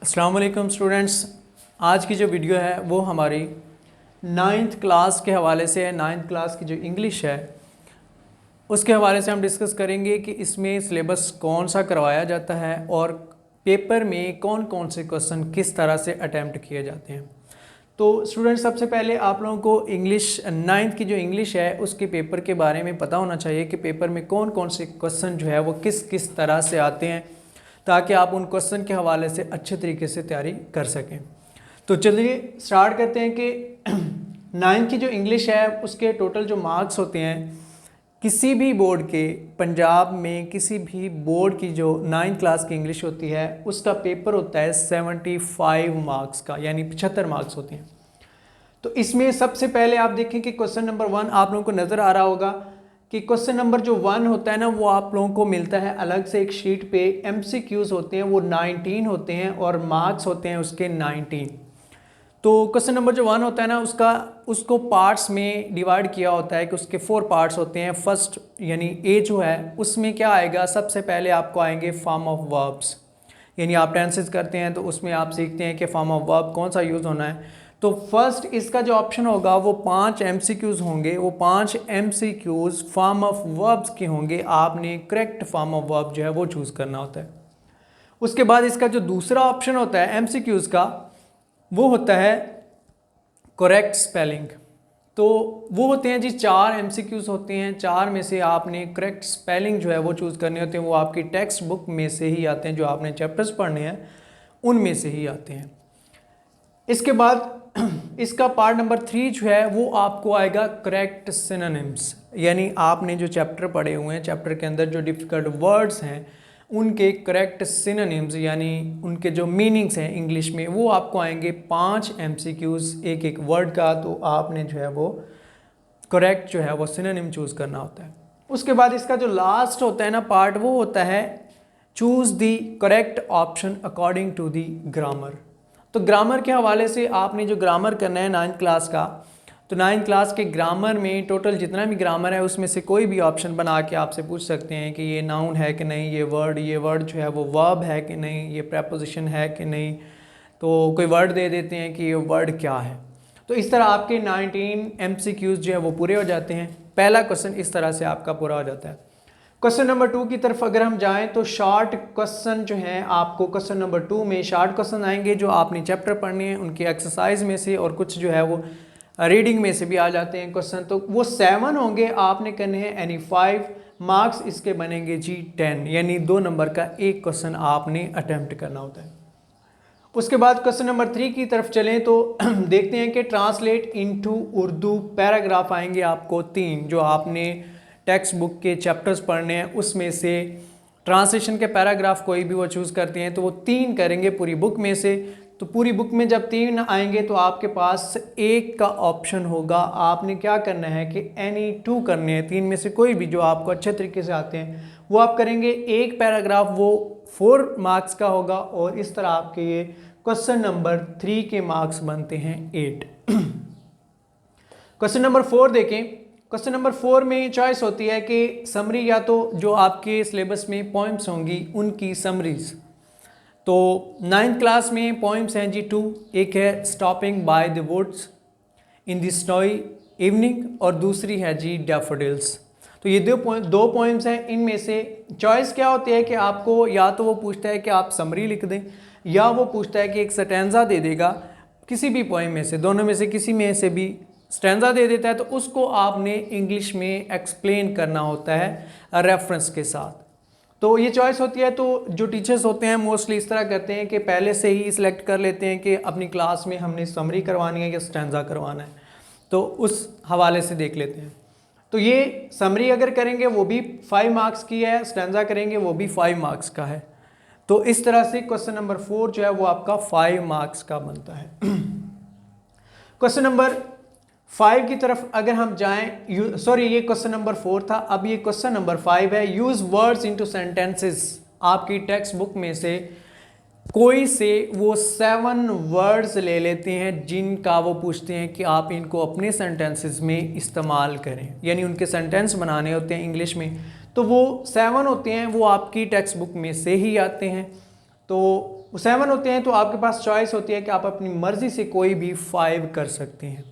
अस्सलाम वालेकुम स्टूडेंट्स। आज की जो वीडियो है वो हमारी 9th क्लास के हवाले से है। 9th क्लास की जो इंग्लिश है उसके हवाले से हम डिस्कस करेंगे कि इसमें सिलेबस कौन सा करवाया जाता है और पेपर में कौन कौन से क्वेश्चन किस तरह से अटैम्प्ट किए जाते हैं। तो स्टूडेंट्स, सबसे पहले आप लोगों को इंग्लिश 9th की जो इंग्लिश है उसके पेपर के बारे में पता होना चाहिए कि पेपर में कौन कौन से क्वेश्चन जो है वो किस किस तरह से आते हैं, ताकि आप उन क्वेश्चन के हवाले से अच्छे तरीके से तैयारी कर सकें। तो चलिए स्टार्ट करते हैं कि 9th की जो इंग्लिश है उसके टोटल जो मार्क्स होते हैं, किसी भी बोर्ड के, पंजाब में किसी भी बोर्ड की जो 9th क्लास की इंग्लिश होती है उसका पेपर होता है 75 मार्क्स का, यानी 75 मार्क्स होते हैं। तो इसमें सबसे पहले आप देखें कि क्वेश्चन नंबर 1 आप लोगों को नज़र आ रहा होगा कि क्वेश्चन नंबर जो 1 होता है ना, वो आप लोगों को मिलता है अलग से एक शीट पे। MCQs होते हैं वो 19 होते हैं और मार्क्स होते हैं उसके 19। तो क्वेश्चन नंबर जो 1 होता है ना उसको पार्ट्स में डिवाइड किया होता है कि उसके 4 पार्ट्स होते हैं। फर्स्ट यानी ए जो है उसमें क्या आएगा, सबसे पहले आपको आएंगे फॉर्म ऑफ वर्ब्स, यानी आप टेंसेस करते हैं तो उसमें आप सीखते हैं कि फॉर्म ऑफ वर्ब कौन सा यूज़ होना है। तो फर्स्ट इसका जो ऑप्शन होगा वो 5 MCQs होंगे। वो 5 MCQs फॉर्म ऑफ वर्ब्स के होंगे। आपने करेक्ट फॉर्म ऑफ वर्ब जो है वो चूज़ करना होता है। उसके बाद इसका जो दूसरा ऑप्शन होता है MCQs का, वो होता है करेक्ट स्पेलिंग। तो वो होते हैं जी 4 MCQs होते हैं। 4 में से आपने करेक्ट स्पेलिंग जो है वो चूज़ करने होते हैं। वो आपकी टेक्स्ट बुक में से ही आते हैं, जो आपने चैप्टर्स पढ़ने हैं उनमें से ही आते हैं। इसके बाद इसका पार्ट नंबर 3 जो है वो आपको आएगा करेक्ट सिनोनिम्स, यानी आपने जो चैप्टर पढ़े हुए हैं, चैप्टर के अंदर जो डिफ़िकल्ट वर्ड्स हैं उनके करेक्ट सिनोनिम्स यानी उनके जो मीनिंग्स हैं इंग्लिश में, वो आपको आएंगे 5 MCQs एक एक वर्ड का। तो आपने जो है वो करेक्ट जो है वो सिनोनिम चूज़ करना होता है। उसके बाद इसका जो लास्ट होता है ना पार्ट, वो होता है choose the correct option according to the grammar. तो ग्रामर के हवाले से आपने जो ग्रामर करना है 9th क्लास का, तो 9th क्लास के ग्रामर में टोटल जितना भी ग्रामर है उसमें से कोई भी ऑप्शन बना के आपसे पूछ सकते हैं कि ये नाउन है कि नहीं, ये वर्ड जो है वो वर्ब है कि नहीं, ये प्रेपोजिशन है कि नहीं। तो कोई वर्ड दे देते हैं कि ये वर्ड क्या है। तो इस तरह आपके 19 MCQs जो है वो पूरे हो जाते हैं। पहला क्वेश्चन इस तरह से आपका पूरा हो जाता है। क्वेश्चन नंबर 2 की तरफ अगर हम जाएं तो शॉर्ट क्वेश्चन जो हैं, आपको क्वेश्चन नंबर 2 में शॉर्ट क्वेश्चन आएंगे जो आपने चैप्टर पढ़ने हैं उनके एक्सरसाइज में से, और कुछ जो है वो रीडिंग में से भी आ जाते हैं क्वेश्चन। तो वो 7 होंगे, आपने करने हैं एनी 5 मार्क्स इसके बनेंगे जी 10, यानी 2 नंबर का एक क्वेश्चन आपने अटैम्प्ट करना होता है। उसके बाद क्वेश्चन नंबर 3 की तरफ चलें तो देखते हैं कि ट्रांसलेट इनटू उर्दू पैराग्राफ आएंगे आपको 3, जो आपने टेक्स्ट बुक के चैप्टर्स पढ़ने हैं उसमें से ट्रांसलेशन के पैराग्राफ कोई भी वो चूज़ करते हैं तो वो 3 करेंगे पूरी बुक में से। तो पूरी बुक में जब 3 आएंगे तो आपके पास एक का ऑप्शन होगा। आपने क्या करना है कि एनी 2 करने हैं, 3 में से कोई भी जो आपको अच्छे तरीके से आते हैं वो आप करेंगे। एक पैराग्राफ वो 4 मार्क्स का होगा, और इस तरह आपके ये क्वेश्चन नंबर 3 के मार्क्स बनते हैं 8। क्वेश्चन नंबर 4 देखें। क्वेश्चन नंबर 4 में चॉइस होती है कि समरी, या तो जो आपके सिलेबस में पोइम्स होंगी उनकी समरीज। तो 9th क्लास में पोइम्स हैं जी 2, एक है stopping by the woods in the snowy evening और दूसरी है जी डैफोडिल्स। तो ये दो पोइम्स हैं। इनमें से चॉइस क्या होती है कि आपको या तो वो पूछता है कि आप समरी लिख दें, या वो पूछता है कि एक स्टैंजा दे देगा किसी भी पोइम में से, दोनों में से किसी में से भी स्टैंजा दे देता है, तो उसको आपने इंग्लिश में एक्सप्लेन करना होता है रेफरेंस के साथ। तो ये चॉइस होती है। तो जो टीचर्स होते हैं मोस्टली इस तरह करते हैं कि पहले से ही सिलेक्ट कर लेते हैं कि अपनी क्लास में हमने समरी करवानी है या स्टैंजा करवाना है, तो उस हवाले से देख लेते हैं। तो ये समरी अगर करेंगे वो भी 5 मार्क्स की है, स्टैंजा करेंगे वो भी 5 मार्क्स का है। तो इस तरह से क्वेश्चन नंबर 4 जो है वो आपका 5 मार्क्स का बनता है। क्वेश्चन नंबर 5 की तरफ अगर हम जाएं, सॉरी ये क्वेश्चन नंबर 4 था, अब ये क्वेश्चन नंबर 5 है। Use words into sentences. आपकी टेक्स्ट बुक में से कोई से वो 7 वर्ड्स ले लेते हैं जिनका वो पूछते हैं कि आप इनको अपने सेंटेंसेस में इस्तेमाल करें, यानी उनके सेंटेंस बनाने होते हैं इंग्लिश में। तो वो 7 होते हैं, वो आपकी टेक्स्ट बुक में से ही आते हैं। तो 7 होते हैं तो आपके पास चॉइस होती है कि आप अपनी मर्ज़ी से कोई भी 5 कर सकते हैं।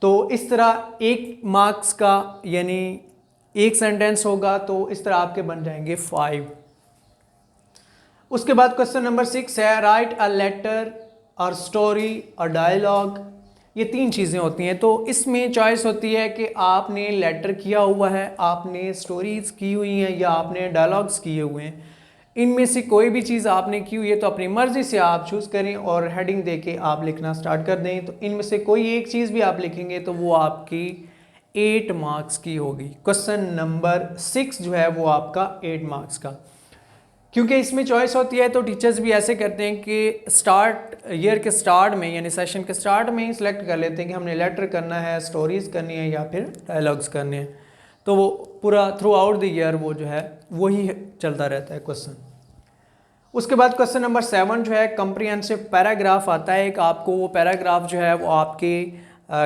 तो इस तरह 1 मार्क्स का यानी एक सेंटेंस होगा तो इस तरह आपके बन जाएंगे 5। उसके बाद क्वेश्चन नंबर 6 है राइट अ लेटर और स्टोरी और डायलॉग। ये 3 चीज़ें होती हैं। तो इसमें चॉइस होती है कि आपने लेटर किया हुआ है, आपने स्टोरीज की हुई हैं या आपने डायलॉग्स किए हुए हैं। इनमें से कोई भी चीज़ आपने की हुई है तो अपनी मर्ज़ी से आप चूज़ करें और हेडिंग दे के आप लिखना स्टार्ट कर दें। तो इनमें से कोई एक चीज़ भी आप लिखेंगे तो वो आपकी 8 मार्क्स की होगी। क्वेश्चन नंबर 6 जो है वो आपका 8 मार्क्स का, क्योंकि इसमें चॉइस होती है तो टीचर्स भी ऐसे करते हैं कि ईयर के स्टार्ट में यानी सेशन के स्टार्ट में ही सिलेक्ट कर लेते हैं कि हमने लेटर करना है, स्टोरीज करनी है या फिर डायलॉग्स करने हैं। तो वो पूरा थ्रू आउट द ईयर वो जो है वही चलता रहता है क्वेश्चन। उसके बाद क्वेश्चन नंबर 7 जो है कंप्रिहेंसिव पैराग्राफ आता है। एक आपको वो पैराग्राफ जो है वो आपके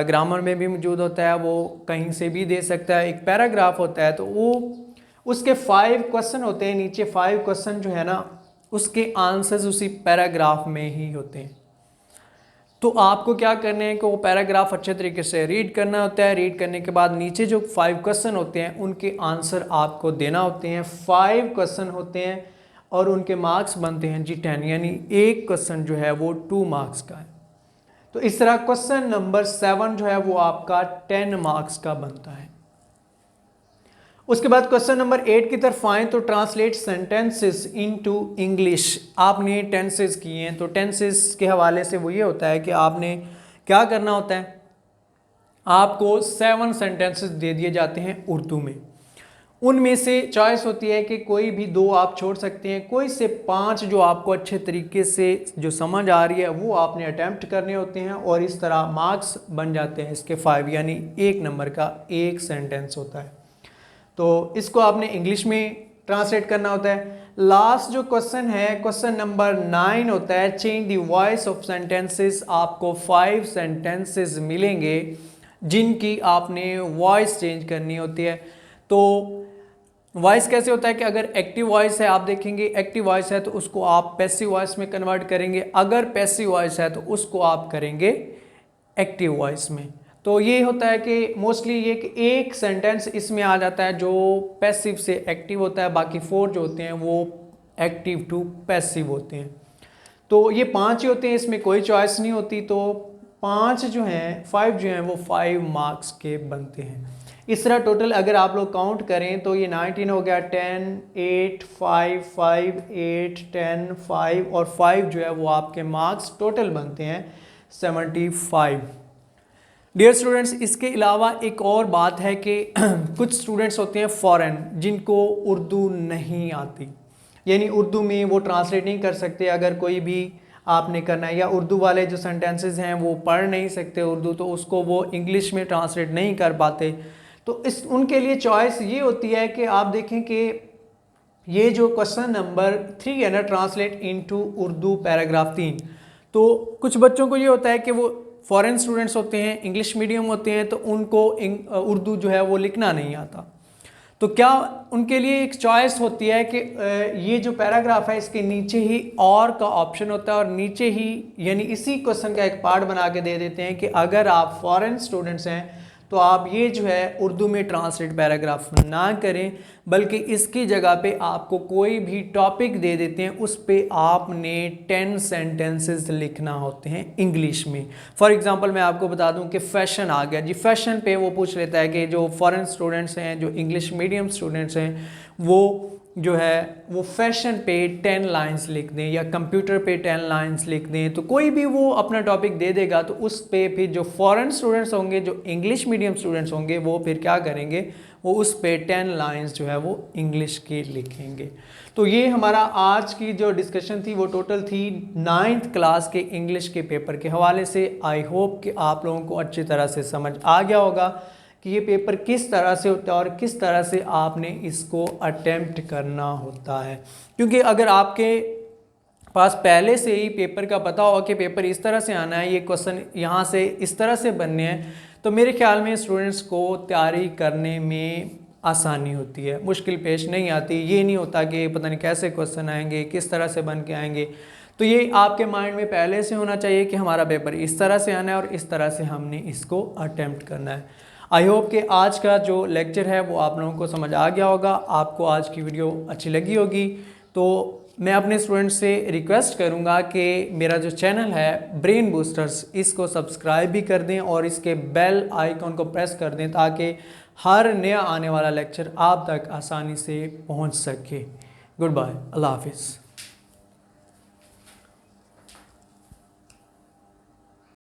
ग्रामर में भी मौजूद होता है, वो कहीं से भी दे सकता है। एक पैराग्राफ होता है तो वो उसके 5 क्वेश्चन होते हैं। नीचे 5 क्वेश्चन जो है ना उसके आंसर्स उसी पैराग्राफ में ही होते हैं। तो आपको क्या करना है कि वो पैराग्राफ अच्छे तरीके से रीड करना होता है। रीड करने के बाद नीचे जो 5 क्वेश्चन होते हैं उनके आंसर आपको देना होते हैं। 5 क्वेश्चन होते हैं और उनके मार्क्स बनते हैं जी 10, यानी एक क्वेश्चन जो है वो 2 मार्क्स का है। तो इस तरह क्वेश्चन नंबर 7 जो है वो आपका 10 मार्क्स का बनता है। उसके बाद क्वेश्चन नंबर 8 की तरफ आए तो ट्रांसलेट सेंटेंसेस इनटू इंग्लिश। आपने टेंसेस किए हैं तो टेंसेस के हवाले से वो ये होता है कि आपने क्या करना होता है, आपको 7 सेंटेंसेस दे दिए जाते हैं उर्दू में। उनमें से चॉइस होती है कि कोई भी 2 आप छोड़ सकते हैं, कोई से 5 जो आपको अच्छे तरीके से जो समझ आ रही है वो आपने अटैम्प्ट करने होते हैं और इस तरह मार्क्स बन जाते हैं इसके 5, यानी 1 नंबर का एक सेंटेंस होता है। तो इसको आपने इंग्लिश में ट्रांसलेट करना होता है। लास्ट जो क्वेश्चन है क्वेश्चन नंबर 9 होता है change the voice of sentences. आपको 5 सेंटेंसेस मिलेंगे जिनकी आपने वॉइस चेंज करनी होती है। तो वॉइस कैसे होता है कि अगर एक्टिव वॉइस है, आप देखेंगे एक्टिव वॉइस है तो उसको आप पैसिव वॉइस में कन्वर्ट करेंगे, अगर पैसिव वॉइस है तो उसको आप करेंगे एक्टिव वॉइस में। तो ये होता है कि मोस्टली ये कि एक सेंटेंस इसमें आ जाता है जो पैसिव से एक्टिव होता है, बाकी 4 जो होते हैं वो एक्टिव टू पैसिव होते हैं। तो ये 5 ही होते हैं, इसमें कोई चॉइस नहीं होती। तो 5 जो हैं 5 जो हैं वो 5 मार्क्स के बनते हैं। इस तरह टोटल अगर आप लोग काउंट करें तो ये 19 हो गया, 10, 8, 5, 5, 8, 10, 5 और 5 जो है वो आपके मार्क्स टोटल बनते हैं 75। डियर स्टूडेंट्स, इसके अलावा एक और बात है कि कुछ स्टूडेंट्स होते हैं फॉरेन जिनको उर्दू नहीं आती, यानी उर्दू में वो ट्रांसलेट नहीं कर सकते। अगर कोई भी आपने करना है या उर्दू वाले जो सेंटेंसेस हैं वो पढ़ नहीं सकते उर्दू, तो उसको वो इंग्लिश में ट्रांसलेट नहीं कर पाते। तो इस उनके लिए चॉइस ये होती है कि आप देखें कि ये जो क्वेश्चन नंबर 3 है ना, ट्रांसलेट इनटू उर्दू पैराग्राफ 3, तो कुछ बच्चों को ये होता है कि वो फॉरेन स्टूडेंट्स होते हैं, इंग्लिश मीडियम होते हैं, तो उनको उर्दू जो है वो लिखना नहीं आता। तो क्या उनके लिए एक चॉइस होती है कि ये जो पैराग्राफ है इसके नीचे ही और का ऑप्शन होता है और नीचे ही यानी इसी क्वेश्चन का एक पार्ट बना के दे देते हैं कि अगर आप फॉरेन स्टूडेंट्स हैं तो आप ये जो है उर्दू में ट्रांसलेट पैराग्राफ ना करें, बल्कि इसकी जगह पे आपको कोई भी टॉपिक दे देते हैं, उस पे आपने 10 सेंटेंसेस लिखना होते हैं इंग्लिश में। फॉर एग्जांपल मैं आपको बता दूं कि फैशन आ गया जी, फैशन पे वो पूछ लेता है कि जो फॉरेन स्टूडेंट्स हैं, जो इंग्लिश मीडियम स्टूडेंट्स हैं, वो जो है वो फैशन पे 10 लाइंस लिख दें या कंप्यूटर पे 10 लाइंस लिख दें। तो कोई भी वो अपना टॉपिक दे देगा तो उस पे फिर जो फॉरेन स्टूडेंट्स होंगे, जो इंग्लिश मीडियम स्टूडेंट्स होंगे, वो फिर क्या करेंगे, वो उस पे 10 लाइंस जो है वो इंग्लिश की लिखेंगे। तो ये हमारा आज की जो डिस्कशन थी वो टोटल थी 9th क्लास के इंग्लिश के पेपर के हवाले से। आई होप कि आप लोगों को अच्छी तरह से समझ आ गया होगा कि ये पेपर किस तरह से होता है और किस तरह से आपने इसको अटेम्प्ट करना होता है। क्योंकि अगर आपके पास पहले से ही पेपर का पता होगा कि पेपर इस तरह से आना है, ये क्वेश्चन यहाँ से इस तरह से बनने हैं, तो मेरे ख्याल में स्टूडेंट्स को तैयारी करने में आसानी होती है, मुश्किल पेश नहीं आती। ये नहीं होता कि पता नहीं कैसे क्वेश्चन आएंगे, किस तरह से बन के आएंगे। तो ये आपके माइंड में पहले से होना चाहिए कि हमारा पेपर इस तरह से आना है और इस तरह से हमने इसको अटेम्प्ट करना है। आई होप कि आज का जो लेक्चर है वो आप लोगों को समझ आ गया होगा, आपको आज की वीडियो अच्छी लगी होगी। तो मैं अपने स्टूडेंट्स से रिक्वेस्ट करूंगा कि मेरा जो चैनल है ब्रेन बूस्टर्स, इसको सब्सक्राइब भी कर दें और इसके बेल आइकॉन को प्रेस कर दें ताकि हर नया आने वाला लेक्चर आप तक आसानी से पहुंच सके। गुड बाय, अल्लाह हाफिज़।